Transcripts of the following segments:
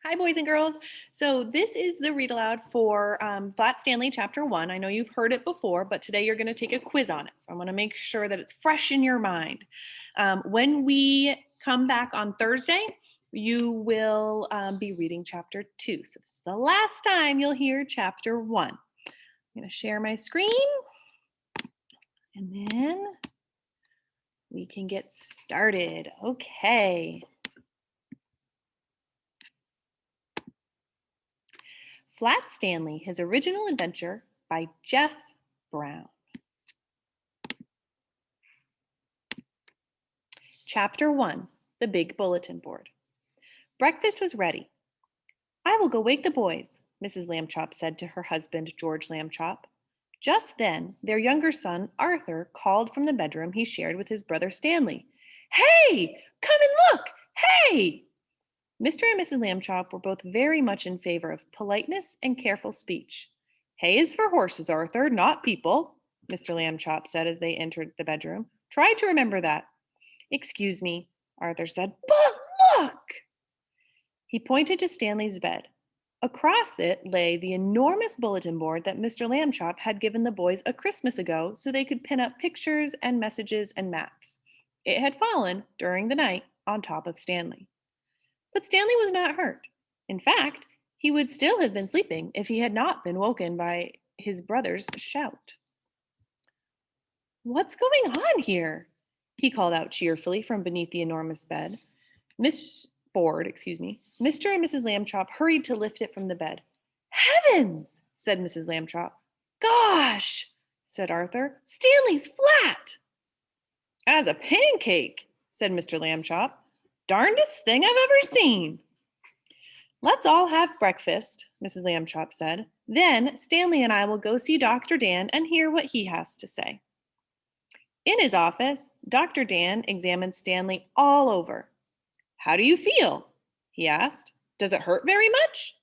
Hi, boys and girls. So this is the read aloud for Flat Stanley Chapter 1. I know you've heard it before, but today you're going to take a quiz on it. So I want to make sure that it's fresh in your mind. When we come back on Thursday, you will be reading Chapter 2. So this is the last time you'll hear Chapter 1. I'm going to share my screen, and then we can get started. Okay. Flat Stanley, His Original Adventure by Jeff Brown. Chapter 1, The Big Bulletin Board. Breakfast was ready. "I will go wake the boys," Mrs. Lambchop said to her husband, George Lambchop. Just then, their younger son, Arthur, called from the bedroom he shared with his brother Stanley. "Hey, come and look! Hey!" Mr. and Mrs. Lambchop were both very much in favor of politeness and careful speech. "Hay is for horses, Arthur, not people," Mr. Lambchop said as they entered the bedroom. "Try to remember that." "Excuse me," Arthur said, "but look!" He pointed to Stanley's bed. Across it lay the enormous bulletin board that Mr. Lambchop had given the boys a Christmas ago so they could pin up pictures and messages and maps. It had fallen during the night on top of Stanley. But Stanley was not hurt. In fact, he would still have been sleeping if he had not been woken by his brother's shout. "What's going on here?" he called out cheerfully from beneath the enormous bed. Mr. and Mrs. Lambchop hurried to lift it from the bed. "Heavens!" said Mrs. Lambchop. "Gosh!" said Arthur. "Stanley's flat!" "As a pancake," said Mr. Lambchop. "Darndest thing I've ever seen." "Let's all have breakfast," Mrs. Lambchop said. "Then Stanley and I will go see Dr. Dan and hear what he has to say." In his office, Dr. Dan examined Stanley all over. "How do you feel?" he asked. "Does it hurt very much?"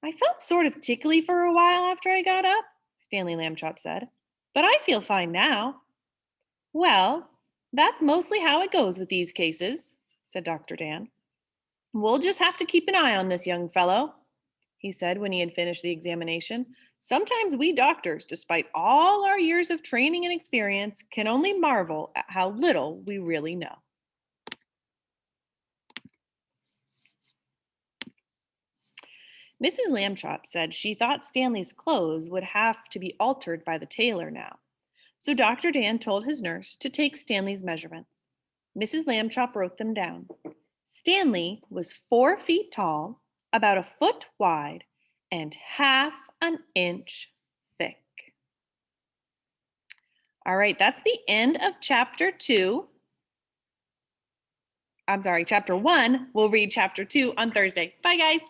"I felt sort of tickly for a while after I got up," Stanley Lambchop said. "But I feel fine now." "Well, that's mostly how it goes with these cases," said Dr. Dan. "We'll just have to keep an eye on this young fellow," he said when he had finished the examination. "Sometimes we doctors, despite all our years of training and experience, can only marvel at how little we really know." Mrs. Lambchop said she thought Stanley's clothes would have to be altered by the tailor now. So Dr. Dan told his nurse to take Stanley's measurements. Mrs. Lambchop wrote them down. Stanley was 4 feet tall, about a foot wide, and half an inch thick. All right, that's the end of chapter 2. Chapter 1. We'll read chapter 2 on Thursday. Bye, guys.